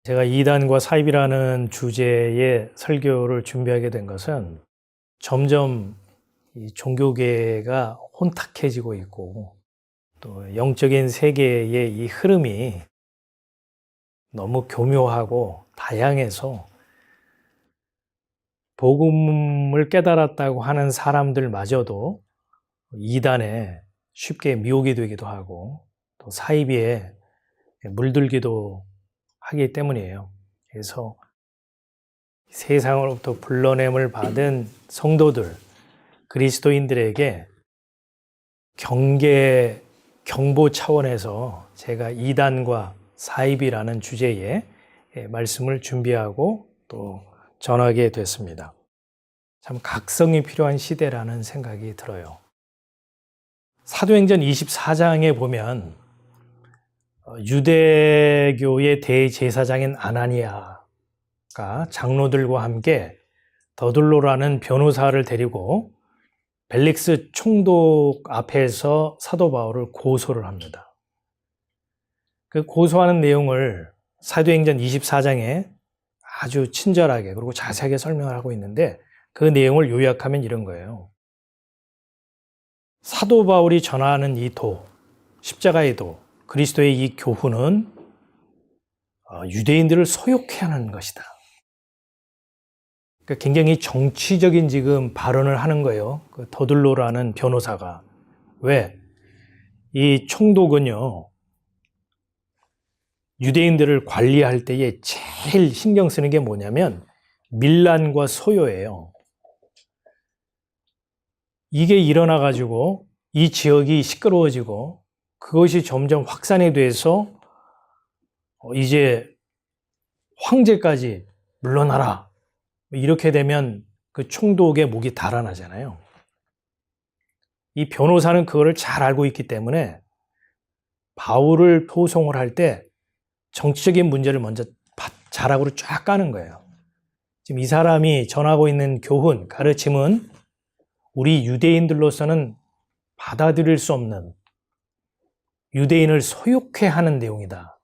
제가 이단과 사입이라는 주제의 설교를 준비하게 된 것은 점점 이 종교계가 혼탁해지고 있고 또 영적인 세계의 이 흐름이 너무 교묘하고 다양해서 복음을 깨달았다고 하는 사람들마저도 이단에 쉽게 미혹이 되기도 하고 또 사이비에 물들기도 하기 때문이에요. 그래서 세상으로부터 불러냄을 받은 성도들, 그리스도인들에게 경보 차원에서 제가 이단과 사입이라는 주제의 말씀을 준비하고 또 전하게 됐습니다. 참 각성이 필요한 시대라는 생각이 들어요. 사도행전 24장에 보면 유대교의 대제사장인 아나니아가 장로들과 함께 더둘로라는 변호사를 데리고 벨릭스 총독 앞에서 사도 바울을 고소를 합니다. 그 고소하는 내용을 사도행전 24장에 아주 친절하게 그리고 자세하게 설명을 하고 있는데 그 내용을 요약하면 이런 거예요. 사도 바울이 전하는 이 도, 십자가의 도, 그리스도의 이 교훈은 유대인들을 소욕해 하는 것이다. 그러니까 굉장히 정치적인 지금 발언을 하는 거예요. 그 더둘로라는 변호사가. 왜? 이 총독은요, 유대인들을 관리할 때에 제일 신경 쓰는 게 뭐냐면 밀란과 소요예요. 이게 일어나가지고 이 지역이 시끄러워지고 그것이 점점 확산이 돼서 이제 황제까지 물러나라. 이렇게 되면 그 총독의 목이 달아나잖아요. 이 변호사는 그거를 잘 알고 있기 때문에 바울을 소송을 할 때 정치적인 문제를 먼저 자락으로 쫙 까는 거예요. 지금 이 사람이 전하고 있는 교훈, 가르침은 우리 유대인들로서는 받아들일 수 없는 유대인을 소욕해 하는 내용이다.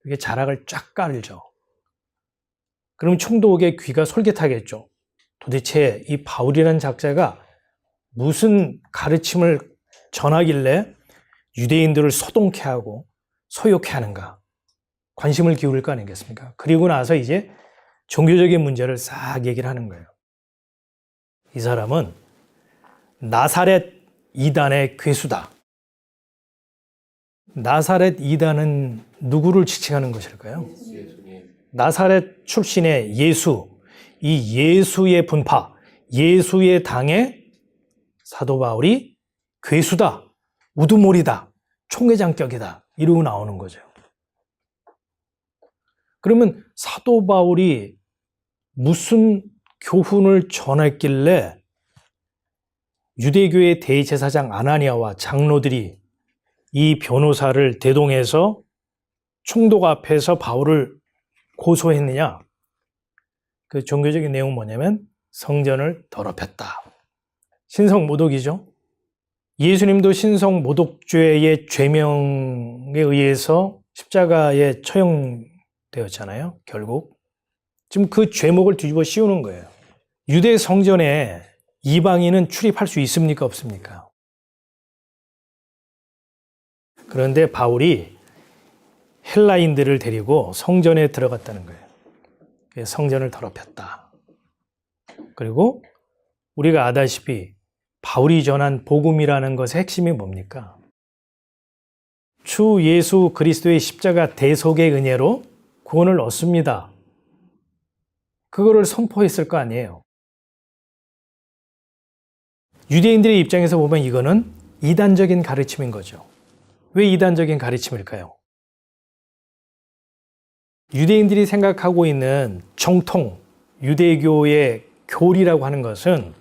이게 자락을 쫙 깔죠. 그럼 총독의 귀가 솔깃하겠죠. 도대체 이 바울이라는 작자가 무슨 가르침을 전하길래 유대인들을 소동케 하고 소욕해 하는가? 관심을 기울일 거 아니겠습니까? 그리고 나서 이제 종교적인 문제를 싹 얘기를 하는 거예요. 이 사람은 나사렛 이단의 괴수다. 나사렛 이단은 누구를 지칭하는 것일까요? 나사렛 출신의 예수, 이 예수의 분파, 예수의 당의 사도 바울이 괴수다, 우두머리다, 총회장격이다 이러고 나오는 거죠. 그러면 사도 바울이 무슨 교훈을 전했길래 유대교의 대제사장 아나니아와 장로들이 이 변호사를 대동해서 총독 앞에서 바울을 고소했느냐? 그 종교적인 내용은 뭐냐면 성전을 더럽혔다. 신성모독이죠. 예수님도 신성모독죄의 죄명에 의해서 십자가에 처형되었잖아요. 결국 지금 그 죄목을 뒤집어 씌우는 거예요. 유대 성전에 이방인은 출입할 수 있습니까? 없습니까? 그런데 바울이 헬라인들을 데리고 성전에 들어갔다는 거예요. 성전을 더럽혔다. 그리고 우리가 아다시피 바울이 전한 복음이라는 것의 핵심이 뭡니까? 주 예수 그리스도의 십자가 대속의 은혜로 구원을 얻습니다. 그거를 선포했을 거 아니에요. 유대인들의 입장에서 보면 이거는 이단적인 가르침인 거죠. 왜 이단적인 가르침일까요? 유대인들이 생각하고 있는 정통, 유대교의 교리라고 하는 것은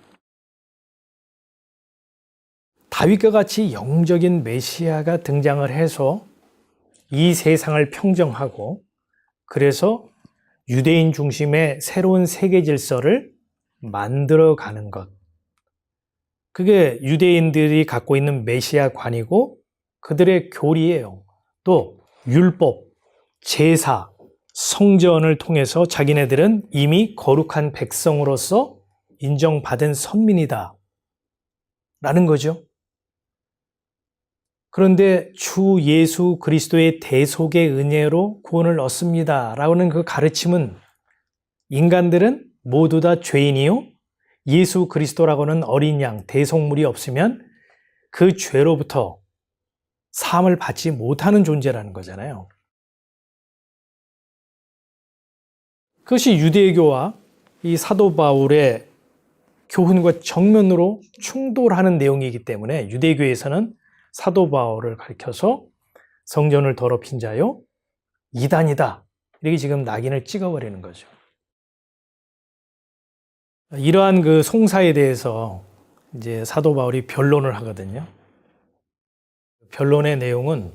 다윗과 같이 영적인 메시아가 등장을 해서 이 세상을 평정하고 그래서 유대인 중심의 새로운 세계 질서를 만들어가는 것. 그게 유대인들이 갖고 있는 메시아관이고 그들의 교리예요. 또 율법, 제사, 성전을 통해서 자기네들은 이미 거룩한 백성으로서 인정받은 선민이다 라는 거죠. 그런데 주 예수 그리스도의 대속의 은혜로 구원을 얻습니다 라는 그 가르침은 인간들은 모두 다 죄인이요 예수 그리스도라고는 어린 양 대속물이 없으면 그 죄로부터 사함을 받지 못하는 존재라는 거잖아요. 그것이 유대교와 이 사도 바울의 교훈과 정면으로 충돌하는 내용이기 때문에 유대교에서는 사도 바울을 가리켜서 성전을 더럽힌 자요 이단이다 이렇게 지금 낙인을 찍어버리는 거죠. 이러한 그 송사에 대해서 이제 사도 바울이 변론을 하거든요. 변론의 내용은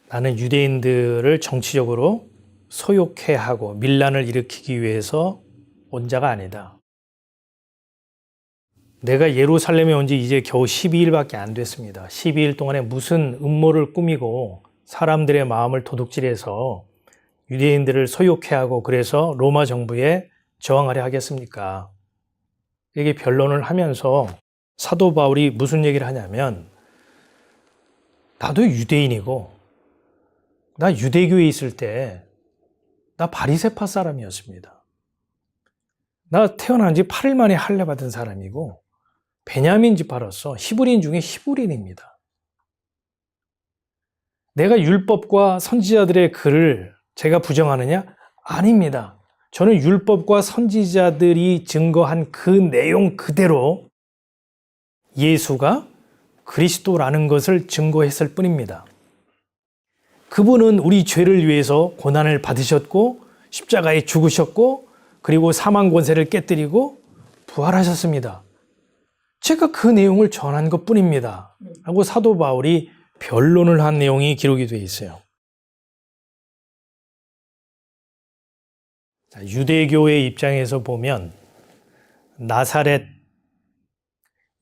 나는 유대인들을 정치적으로 소욕해 하고 밀란을 일으키기 위해서 온 자가 아니다. 내가 예루살렘에 온 지 이제 겨우 12일밖에 안 됐습니다. 12일 동안에 무슨 음모를 꾸미고 사람들의 마음을 도둑질해서 유대인들을 소욕해 하고 그래서 로마 정부에 저항하려 하겠습니까? 이게 변론을 하면서 사도 바울이 무슨 얘기를 하냐면 나도 유대인이고 나 유대교에 있을 때 나 바리새파 사람이었습니다. 나 태어난 지 8일 만에 할례 받은 사람이고 베냐민 지파로서 히브리인 중에 히브리인입니다. 내가 율법과 선지자들의 글을 제가 부정하느냐? 아닙니다. 저는 율법과 선지자들이 증거한 그 내용 그대로 예수가 그리스도라는 것을 증거했을 뿐입니다. 그분은 우리 죄를 위해서 고난을 받으셨고 십자가에 죽으셨고 그리고 사망 권세를 깨뜨리고 부활하셨습니다. 제가 그 내용을 전한 것뿐입니다. 라고 사도 바울이 변론을 한 내용이 기록이 되어 있어요. 유대교의 입장에서 보면 나사렛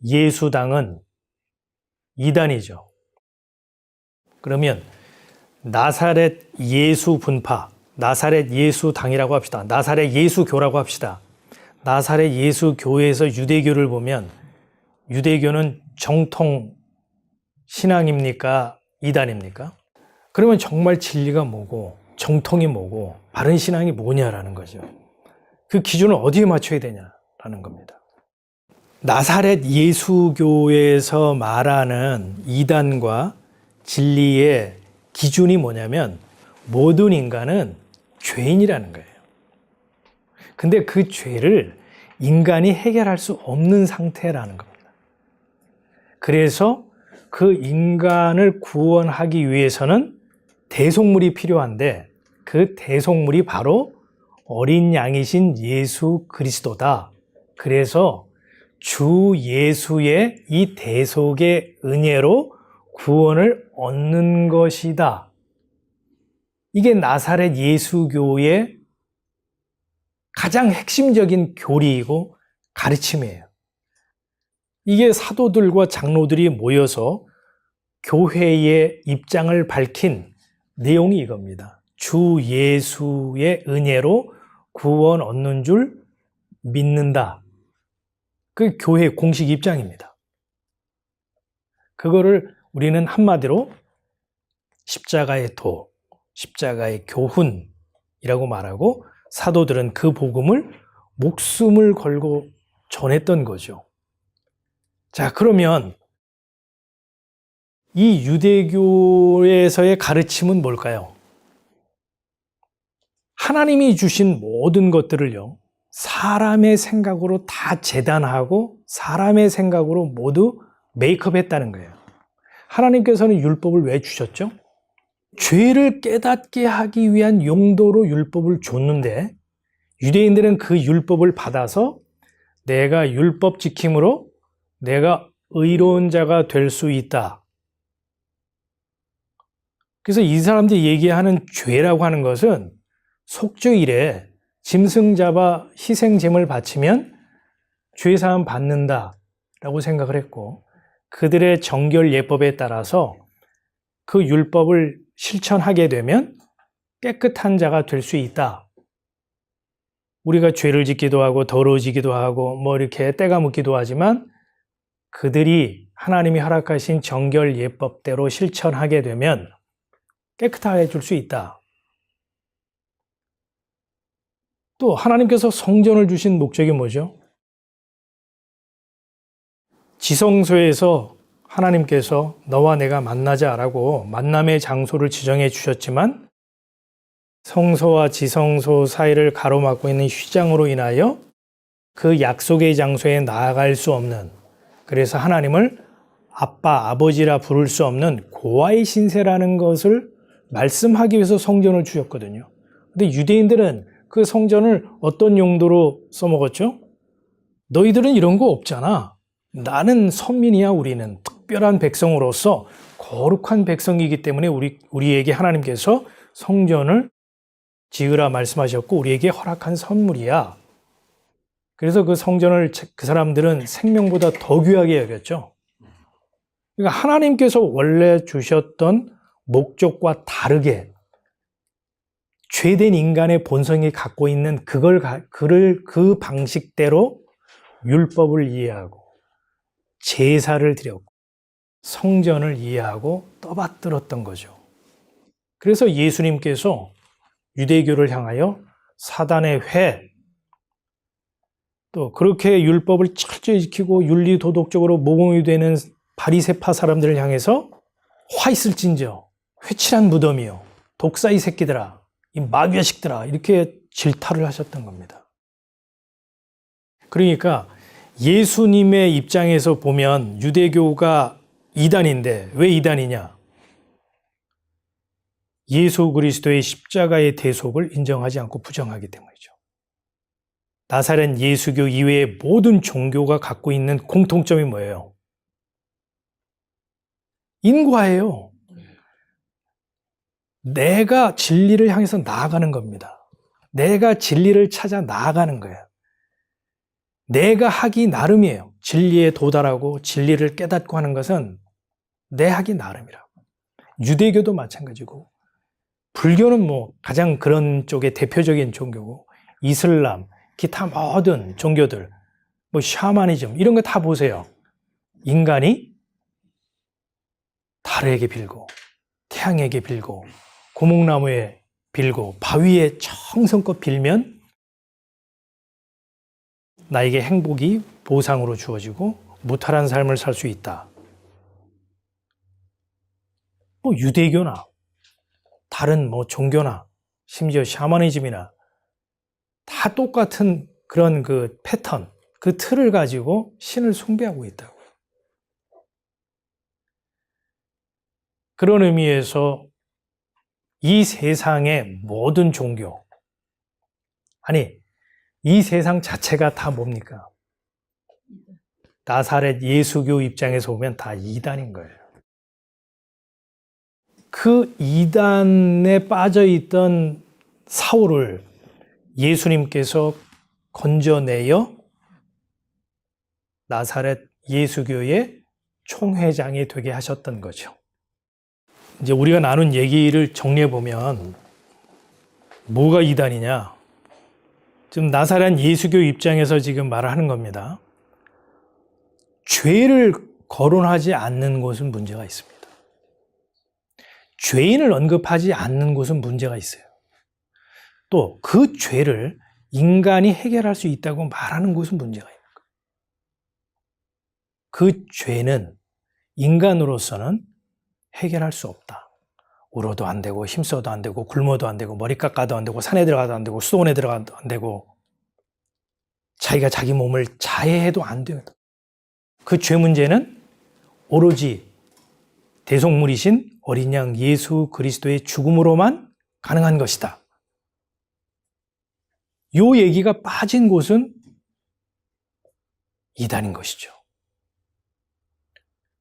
예수당은 이단이죠. 그러면 나사렛 예수 분파, 나사렛 예수당이라고 합시다. 나사렛 예수교라고 합시다. 나사렛 예수교에서 유대교를 보면 유대교는 정통 신앙입니까? 이단입니까? 그러면 정말 진리가 뭐고 정통이 뭐고 바른 신앙이 뭐냐라는 거죠. 그 기준을 어디에 맞춰야 되냐라는 겁니다. 나사렛 예수교에서 말하는 이단과 진리의 기준이 뭐냐면 모든 인간은 죄인이라는 거예요. 근데 그 죄를 인간이 해결할 수 없는 상태라는 겁니다. 그래서 그 인간을 구원하기 위해서는 대속물이 필요한데 그 대속물이 바로 어린 양이신 예수 그리스도다. 그래서 주 예수의 이 대속의 은혜로 구원을 얻는 것이다. 이게 나사렛 예수교의 가장 핵심적인 교리이고 가르침이에요. 이게 사도들과 장로들이 모여서 교회의 입장을 밝힌 내용이 이겁니다. 주 예수의 은혜로 구원 얻는 줄 믿는다. 그 교회의 공식 입장입니다. 그거를 우리는 한마디로 십자가의 도, 십자가의 교훈이라고 말하고 사도들은 그 복음을 목숨을 걸고 전했던 거죠. 자, 그러면 이 유대교에서의 가르침은 뭘까요? 하나님이 주신 모든 것들을요, 사람의 생각으로 다 재단하고 사람의 생각으로 모두 메이크업했다는 거예요. 하나님께서는 율법을 왜 주셨죠? 죄를 깨닫게 하기 위한 용도로 율법을 줬는데 유대인들은 그 율법을 받아서 내가 율법 지킴으로 내가 의로운 자가 될 수 있다. 그래서 이 사람들이 얘기하는 죄라고 하는 것은 속죄일에 짐승 잡아 희생제물 바치면 죄사함 받는다라고 생각을 했고 그들의 정결 예법에 따라서 그 율법을 실천하게 되면 깨끗한 자가 될 수 있다. 우리가 죄를 짓기도 하고 더러워지기도 하고 뭐 이렇게 때가 묻기도 하지만 그들이 하나님이 허락하신 정결 예법대로 실천하게 되면 깨끗하게 해줄 수 있다. 또 하나님께서 성전을 주신 목적이 뭐죠? 지성소에서 하나님께서 너와 내가 만나자라고 만남의 장소를 지정해 주셨지만 성소와 지성소 사이를 가로막고 있는 휘장으로 인하여 그 약속의 장소에 나아갈 수 없는, 그래서 하나님을 아빠, 아버지라 부를 수 없는 고아의 신세라는 것을 말씀하기 위해서 성전을 주셨거든요. 근데 유대인들은 그 성전을 어떤 용도로 써먹었죠? 너희들은 이런 거 없잖아. 나는 선민이야. 우리는 특별한 백성으로서 거룩한 백성이기 때문에 우리에게 하나님께서 성전을 지으라 말씀하셨고 우리에게 허락한 선물이야. 그래서 그 성전을 그 사람들은 생명보다 더 귀하게 여겼죠. 그러니까 하나님께서 원래 주셨던 목적과 다르게 죄된 인간의 본성이 갖고 있는 그 방식대로 율법을 이해하고 제사를 드렸고 성전을 이해하고 떠받들었던 거죠. 그래서 예수님께서 유대교를 향하여 사단의 회, 또 그렇게 율법을 철저히 지키고 윤리도덕적으로 모범이 되는 바리새파 사람들을 향해서 화 있을진저 회칠한 무덤이요 독사이 새끼들아 이 마귀자식들아 이렇게 질타를 하셨던 겁니다. 그러니까 예수님의 입장에서 보면 유대교가 이단인데 왜 이단이냐? 예수 그리스도의 십자가의 대속을 인정하지 않고 부정하기 때문이죠. 나사렛 예수교 이외의 모든 종교가 갖고 있는 공통점이 뭐예요? 인과예요. 내가 진리를 향해서 나아가는 겁니다. 내가 진리를 찾아 나아가는 거예요. 내가 하기 나름이에요. 진리에 도달하고 진리를 깨닫고 하는 것은 내 하기 나름이라고. 유대교도 마찬가지고 불교는 뭐 가장 그런 쪽의 대표적인 종교고 이슬람, 기타 모든 종교들, 뭐 샤머니즘 이런 거 다 보세요. 인간이 달에게 빌고 태양에게 빌고 고목나무에 빌고 바위에 정성껏 빌면 나에게 행복이 보상으로 주어지고 무탈한 삶을 살 수 있다. 뭐 유대교나 다른 뭐 종교나 심지어 샤머니즘이나 다 똑같은 그런 그 패턴, 그 틀을 가지고 신을 숭배하고 있다고. 그런 의미에서 이 세상의 모든 종교, 아니 이 세상 자체가 다 뭡니까? 나사렛 예수교 입장에서 보면 다 이단인 거예요. 그 이단에 빠져있던 사울을 예수님께서 건져내어 나사렛 예수교의 총회장이 되게 하셨던 거죠. 이제 우리가 나눈 얘기를 정리해보면 뭐가 이단이냐? 지금 나사렛 예수교 입장에서 지금 말을 하는 겁니다. 죄를 거론하지 않는 곳은 문제가 있습니다. 죄인을 언급하지 않는 곳은 문제가 있어요. 또 그 죄를 인간이 해결할 수 있다고 말하는 곳은 문제가 있는 거예요. 그 죄는 인간으로서는 해결할 수 없다. 울어도 안 되고 힘써도 안 되고 굶어도 안 되고 머리 깎아도 안 되고 산에 들어가도 안 되고 수도원에 들어가도 안 되고 자기가 자기 몸을 자해해도 안 돼요. 그 죄 문제는 오로지 대속물이신 어린 양 예수 그리스도의 죽음으로만 가능한 것이다. 요 얘기가 빠진 곳은 이단인 것이죠.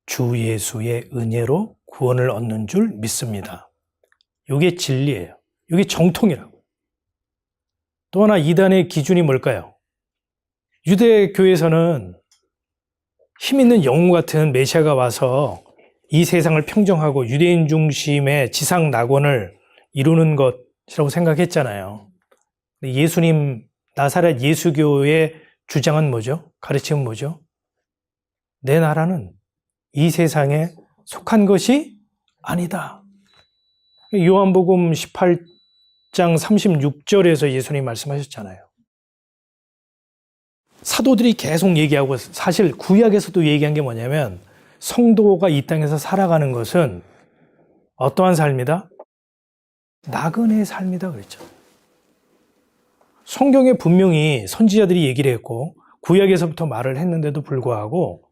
주 예수의 은혜로 구원을 얻는 줄 믿습니다. 이게 진리예요. 이게 정통이라고. 또 하나 이단의 기준이 뭘까요? 유대교에서는 힘 있는 영웅 같은 메시아가 와서 이 세상을 평정하고 유대인 중심의 지상 낙원을 이루는 것, 생각했잖아요. 예수님, 나사렛 예수교의 주장은 뭐죠? 가르침은 뭐죠? 내 나라는 이 세상에 속한 것이 아니다. 요한복음 18장 36절에서 예수님 말씀하셨잖아요. 사도들이 계속 얘기하고, 사실 구약에서도 얘기한 게 뭐냐면 성도가 이 땅에서 살아가는 것은 어떠한 삶이다? 나그네의 삶이다 그랬죠. 성경에 분명히 선지자들이 얘기를 했고 구약에서부터 말을 했는데도 불구하고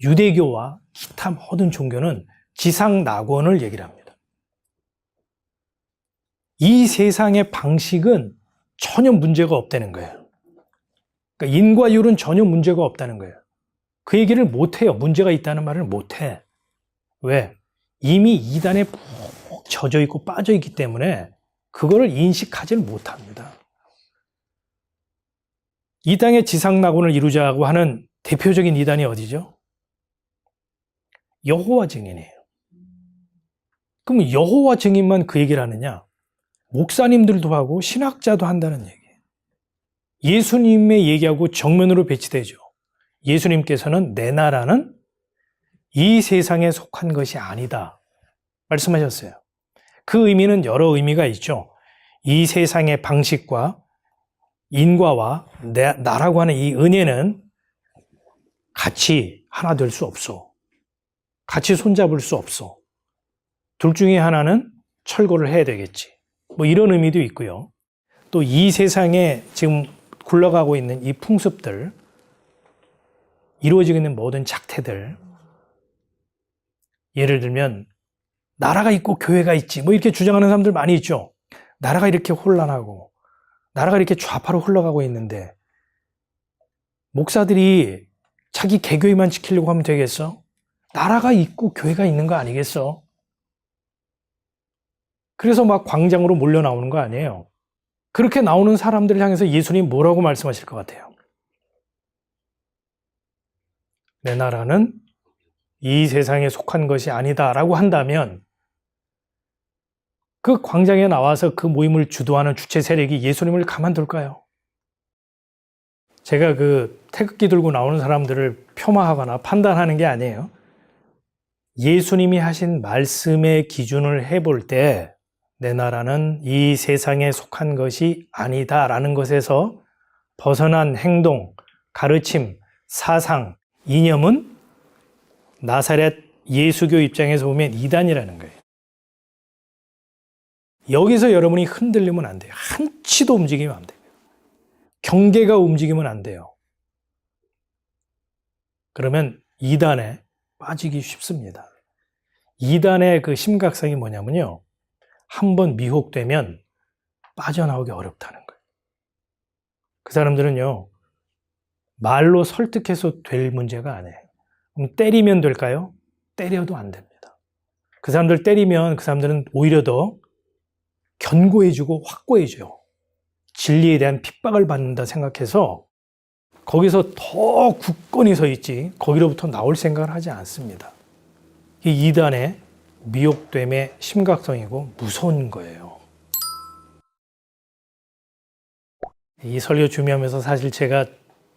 유대교와 기타 모든 종교는 지상 낙원을 얘기를 합니다. 이 세상의 방식은 전혀 문제가 없다는 거예요. 그러니까 인과율은 전혀 문제가 없다는 거예요. 그 얘기를 못해요. 문제가 있다는 말을 못해. 왜? 이미 이단에 푹 젖어 있고 빠져 있기 때문에 그거를 인식하지를 못합니다. 이 땅의 지상 낙원을 이루자고 하는 대표적인 이단이 어디죠? 여호와 증인이에요. 그럼 여호와 증인만 그 얘기를 하느냐? 목사님들도 하고 신학자도 한다는 얘기예요. 예수님의 얘기하고 정면으로 배치되죠. 예수님께서는 내 나라는 이 세상에 속한 것이 아니다 말씀하셨어요. 그 의미는 여러 의미가 있죠. 이 세상의 방식과 인과와 나라고 하는 이 은혜는 같이 하나 될 수 없어. 같이 손잡을 수 없어. 둘 중에 하나는 철거를 해야 되겠지. 뭐 이런 의미도 있고요. 또 이 세상에 지금 굴러가고 있는 이 풍습들, 이루어지고 있는 모든 작태들, 예를 들면 나라가 있고 교회가 있지 뭐 이렇게 주장하는 사람들 많이 있죠. 나라가 이렇게 혼란하고 나라가 이렇게 좌파로 흘러가고 있는데 목사들이 자기 개교회만 지키려고 하면 되겠어? 나라가 있고 교회가 있는 거 아니겠어? 그래서 막 광장으로 몰려 나오는 거 아니에요. 그렇게 나오는 사람들을 향해서 예수님 뭐라고 말씀하실 것 같아요? 내 나라는 이 세상에 속한 것이 아니다라고 한다면 그 광장에 나와서 그 모임을 주도하는 주체 세력이 예수님을 가만둘까요? 제가 그 태극기 들고 나오는 사람들을 폄하하거나 판단하는 게 아니에요. 예수님이 하신 말씀의 기준을 해볼 때 내 나라는 이 세상에 속한 것이 아니다라는 것에서 벗어난 행동, 가르침, 사상, 이념은 나사렛 예수교 입장에서 보면 이단이라는 거예요. 여기서 여러분이 흔들리면 안 돼요. 한치도 움직이면 안 돼요. 경계가 움직이면 안 돼요. 그러면 이단에 빠지기 쉽습니다. 이단의 그 심각성이 뭐냐면요. 한번 미혹되면 빠져나오기 어렵다는 거예요. 그 사람들은요. 말로 설득해서 될 문제가 아니에요. 그럼 때리면 될까요? 때려도 안 됩니다. 그 사람들 때리면 그 사람들은 오히려 더 견고해지고 확고해져요. 진리에 대한 핍박을 받는다 생각해서 거기서 더 굳건히 서 있지 거기로부터 나올 생각을 하지 않습니다. 이 이단의 미혹됨의 심각성이고 무서운 거예요. 이 설교 준비하면서 사실 제가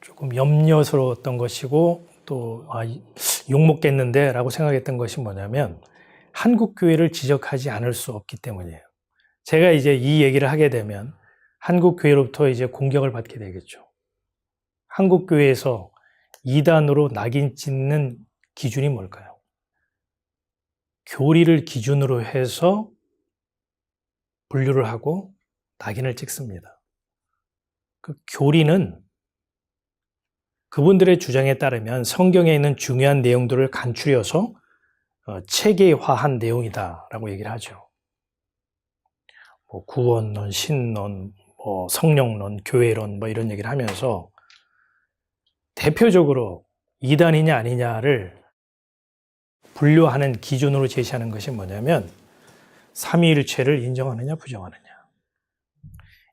조금 염려스러웠던 것이고 또 욕먹겠는데 라고 생각했던 것이 뭐냐면 한국교회를 지적하지 않을 수 없기 때문이에요. 제가 이제 이 얘기를 하게 되면 한국교회로부터 이제 공격을 받게 되겠죠. 한국교회에서 이단으로 낙인 찍는 기준이 뭘까요? 교리를 기준으로 해서 분류를 하고 낙인을 찍습니다. 그 교리는 그분들의 주장에 따르면 성경에 있는 중요한 내용들을 간추려서 체계화한 내용이다라고 얘기를 하죠. 뭐 구원론, 신론, 뭐 성령론, 교회론 뭐 이런 얘기를 하면서 대표적으로 이단이냐 아니냐를 분류하는 기준으로 제시하는 것이 뭐냐면 삼위일체를 인정하느냐 부정하느냐,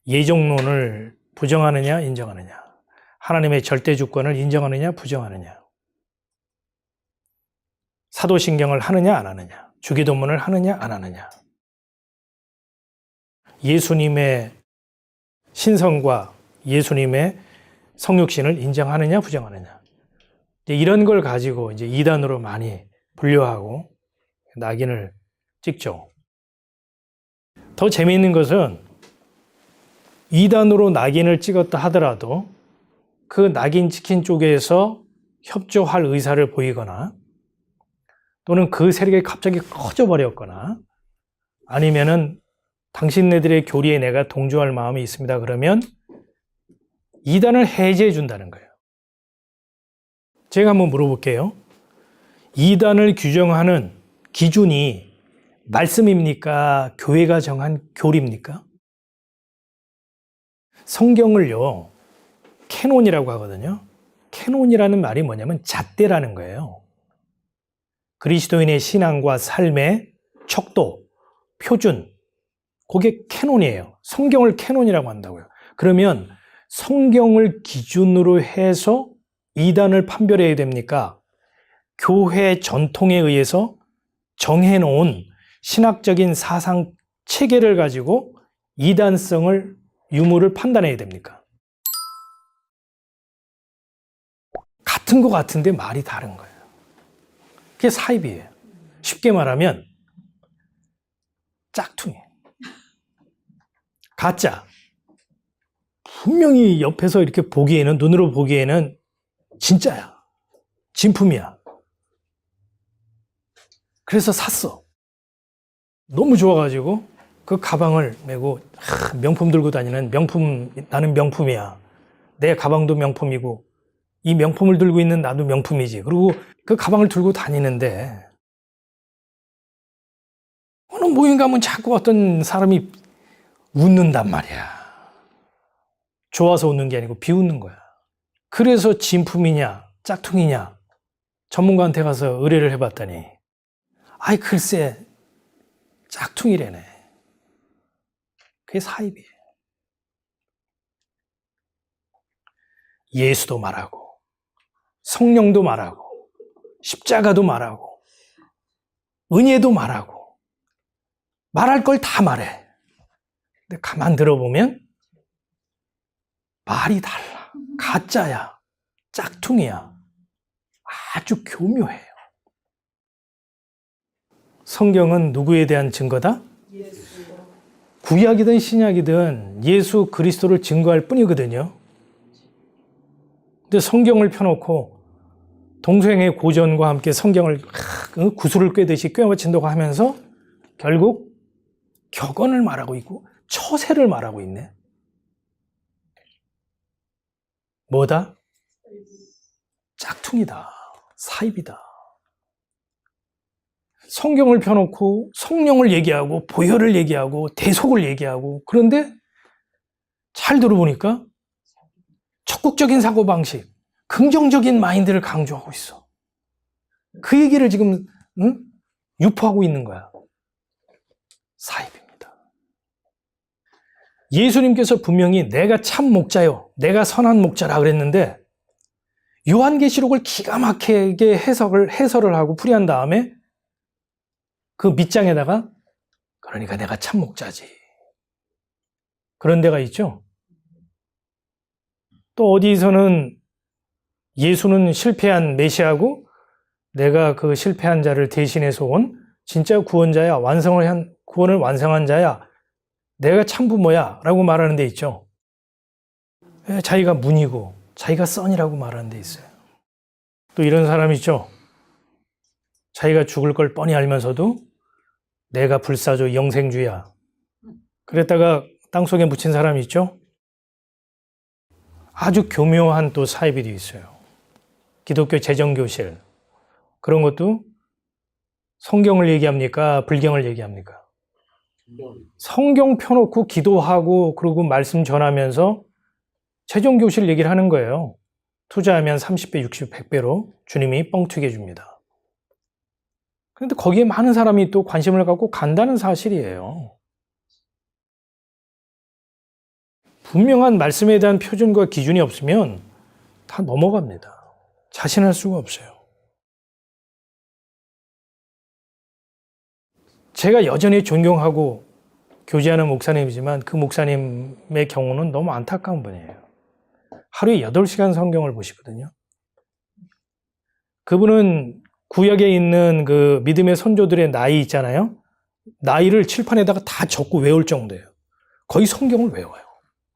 예정론을 부정하느냐 인정하느냐, 하나님의 절대주권을 인정하느냐 부정하느냐, 사도신경을 하느냐 안 하느냐, 주기도문을 하느냐 안 하느냐, 예수님의 신성과 예수님의 성육신을 인정하느냐 부정하느냐. 이런 걸 가지고 이제 이단으로 많이 분류하고 낙인을 찍죠. 더 재미있는 것은 이단으로 낙인을 찍었다 하더라도 그 낙인 찍힌 쪽에서 협조할 의사를 보이거나 또는 그 세력이 갑자기 커져버렸거나 아니면은 당신네들의 교리에 내가 동조할 마음이 있습니다. 그러면 이단을 해제해 준다는 거예요. 제가 한번 물어볼게요. 이단을 규정하는 기준이 말씀입니까? 교회가 정한 교리입니까? 성경을요, 캐논이라고 하거든요. 캐논이라는 말이 뭐냐면 잣대라는 거예요. 그리스도인의 신앙과 삶의 척도, 표준, 그게 캐논이에요. 성경을 캐논이라고 한다고요. 그러면 성경을 기준으로 해서 이단을 판별해야 됩니까? 교회 전통에 의해서 정해놓은 신학적인 사상 체계를 가지고 이단성을, 유무를 판단해야 됩니까? 같은 것 같은데 말이 다른 거예요. 그게 사입이에요. 쉽게 말하면 짝퉁이. 가짜. 분명히 옆에서 이렇게 보기에는, 눈으로 보기에는 진짜야. 진품이야. 그래서 샀어. 너무 좋아가지고 그 가방을 메고 명품 들고 다니는 명품, 나는 명품이야. 내 가방도 명품이고 이 명품을 들고 있는 나도 명품이지. 그리고 그 가방을 들고 다니는데 어느 모임 가면 자꾸 어떤 사람이 웃는단 말이야. 좋아서 웃는 게 아니고 비웃는 거야. 그래서 진품이냐 짝퉁이냐 전문가한테 가서 의뢰를 해봤더니 아이 글쎄 짝퉁이래네. 그게 사입이에요. 예수도 말하고 성령도 말하고 십자가도 말하고 은혜도 말하고 말할 걸 다 말해. 근데 가만 들어보면 말이 달라. 가짜야. 짝퉁이야. 아주 교묘해요. 성경은 누구에 대한 증거다? 예수. 구약이든 신약이든 예수 그리스도를 증거할 뿐이거든요. 근데 성경을 펴놓고 동생의 고전과 함께 성경을 구슬을 꿰듯이 꿰맞힌다고 하면서 결국 격언을 말하고 있고 처세를 말하고 있네. 뭐다? 짝퉁이다. 사입이다. 성경을 펴놓고 성령을 얘기하고 보혈을 얘기하고 대속을 얘기하고 그런데 잘 들어보니까 적극적인 사고방식, 긍정적인 마인드를 강조하고 있어. 그 얘기를 지금 유포하고 있는 거야. 사입입니다. 예수님께서 분명히 내가 참 목자요, 내가 선한 목자라 그랬는데 요한계시록을 기가 막히게 해설을 하고 풀이한 다음에 그 밑장에다가 그러니까 내가 참 목자지. 그런 데가 있죠. 또 어디서는 예수는 실패한 메시아고 내가 그 실패한 자를 대신해서 온 진짜 구원자야, 구원을 완성한 자야, 내가 참 부모야 라고 말하는 데 있죠. 자기가 문이고 자기가 선이라고 말하는 데 있어요. 또 이런 사람 있죠. 자기가 죽을 걸 뻔히 알면서도 내가 불사조 영생주야. 그랬다가 땅속에 묻힌 사람이 있죠. 아주 교묘한 또 사입이 있어요. 기독교 재정교실. 그런 것도 성경을 얘기합니까? 불경을 얘기합니까? 성경 펴놓고 기도하고 그러고 말씀 전하면서 재정교실 얘기를 하는 거예요. 투자하면 30배, 60배, 100배로 주님이 뻥튀기 해줍니다. 그런데 거기에 많은 사람이 또 관심을 갖고 간다는 사실이에요. 분명한 말씀에 대한 표준과 기준이 없으면 다 넘어갑니다. 자신할 수가 없어요. 제가 여전히 존경하고 교제하는 목사님이지만 그 목사님의 경우는 너무 안타까운 분이에요. 하루에 8시간 성경을 보시거든요. 그분은 구약에 있는 그 믿음의 선조들의 나이 있잖아요. 나이를 칠판에다가 다 적고 외울 정도예요. 거의 성경을 외워요.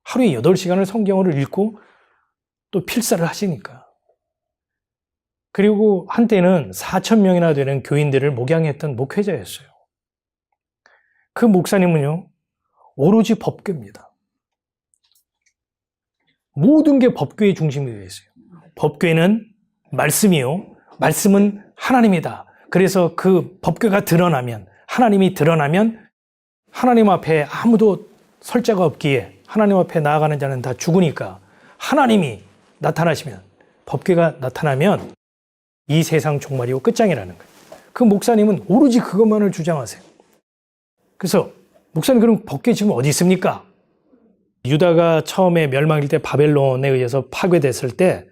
하루에 8시간을 성경을 읽고 또 필사를 하시니까. 그리고 한때는 4,000명이나 되는 교인들을 목양했던 목회자였어요. 그 목사님은요, 오로지 법궤입니다. 모든 게 법궤의 중심이 되어 있어요. 법궤는 말씀이요. 말씀은 하나님이다. 그래서 그 법궤가 드러나면, 하나님이 드러나면 하나님 앞에 아무도 설 자가 없기에 하나님 앞에 나아가는 자는 다 죽으니까 하나님이 나타나시면, 법궤가 나타나면 이 세상 종말이고 끝장이라는 거예요. 그 목사님은 오로지 그것만을 주장하세요. 그래서 목사님 그럼 법궤 지금 어디 있습니까? 유다가 처음에 멸망일 때 바벨론에 의해서 파괴됐을 때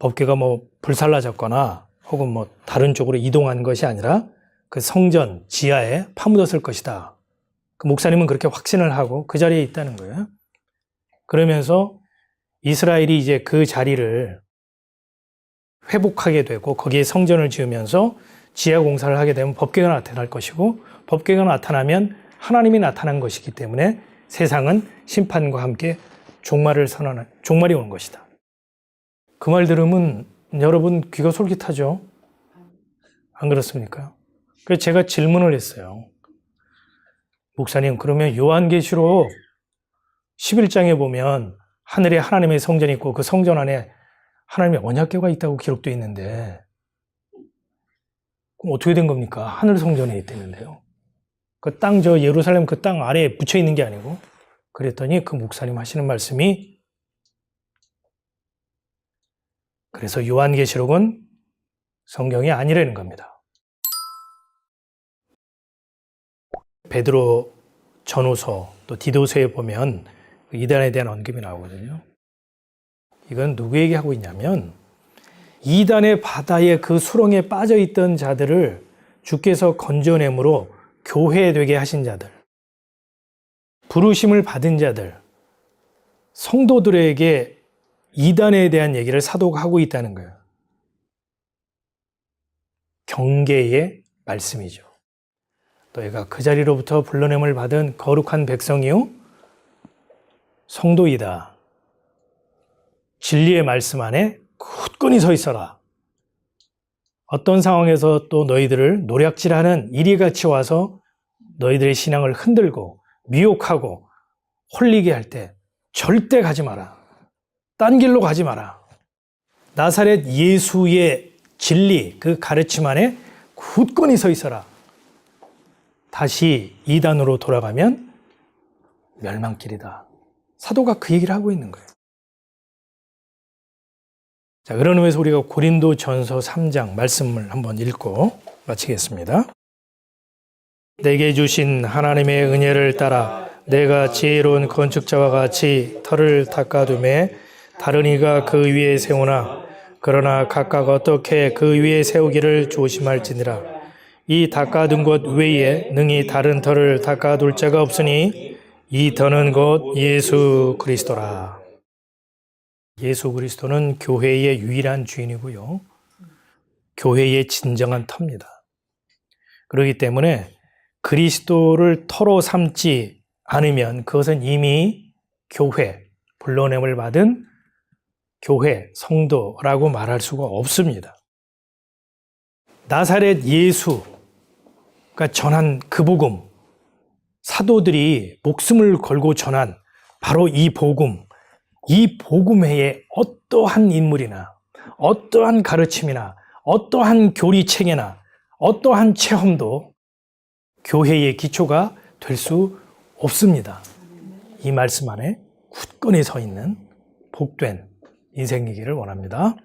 법궤가 뭐 불살라졌거나 혹은 뭐 다른 쪽으로 이동한 것이 아니라 그 성전 지하에 파묻었을 것이다. 그 목사님은 그렇게 확신을 하고 그 자리에 있다는 거예요. 그러면서 이스라엘이 이제 그 자리를 회복하게 되고 거기에 성전을 지으면서 지하 공사를 하게 되면 법궤가 나타날 것이고 법궤가 나타나면 하나님이 나타난 것이기 때문에 세상은 심판과 함께 종말이 오는 것이다. 그 말 들으면 여러분 귀가 솔깃하죠? 안 그렇습니까? 그래서 제가 질문을 했어요. 목사님, 그러면 요한계시록 11장에 보면 하늘에 하나님의 성전이 있고 그 성전 안에 하나님의 언약궤가 있다고 기록되어 있는데 그럼 어떻게 된 겁니까? 하늘 성전에 있다는데요. 그 땅, 저 예루살렘 그 땅 아래에 붙여 있는 게 아니고. 그랬더니 그 목사님 하시는 말씀이, 그래서 요한계시록은 성경이 아니라는 겁니다. 베드로 전후서 또 디도서에 보면 이단에 대한 언급이 나오거든요. 이건 누구에게 하고 있냐면 이단의 바다에 그 수렁에 빠져 있던 자들을 주께서 건져냄으로 교회되게 하신 자들, 부르심을 받은 자들, 성도들에게 이단에 대한 얘기를 사도가 하고 있다는 거예요. 경계의 말씀이죠. 너희가 그 자리로부터 불러냄을 받은 거룩한 백성이요 성도이다. 진리의 말씀 안에 굳건히 서 있어라. 어떤 상황에서 또 너희들을 노략질하는 이리같이 와서 너희들의 신앙을 흔들고 미혹하고 홀리게 할 때 절대 가지 마라. 딴 길로 가지 마라. 나사렛 예수의 진리, 그 가르침 안에 굳건히 서 있어라. 다시 이단으로 돌아가면 멸망길이다. 사도가 그 얘기를 하고 있는 거예요. 자, 그런 의미에서 우리가 고린도전서 3장 말씀을 한번 읽고 마치겠습니다. 내게 주신 하나님의 은혜를 따라 내가 지혜로운 건축자와 같이 터를 닦아두매 다른 이가 그 위에 세우나 그러나 각각 어떻게 그 위에 세우기를 조심할지니라. 이 닦아둔 것 외에 능히 다른 터를 닦아둘 자가 없으니 이 터는 곧 예수 그리스도라. 예수 그리스도는 교회의 유일한 주인이고요. 교회의 진정한 터입니다. 그렇기 때문에 그리스도를 터로 삼지 않으면 그것은 이미 교회, 불러냄을 받은 교회, 성도라고 말할 수가 없습니다. 나사렛 예수가 전한 그 복음, 사도들이 목숨을 걸고 전한 바로 이 복음, 이 복음 외에 어떠한 인물이나 어떠한 가르침이나 어떠한 교리체계나 어떠한 체험도 교회의 기초가 될 수 없습니다. 이 말씀 안에 굳건히 서 있는 복된 인생이기를 원합니다.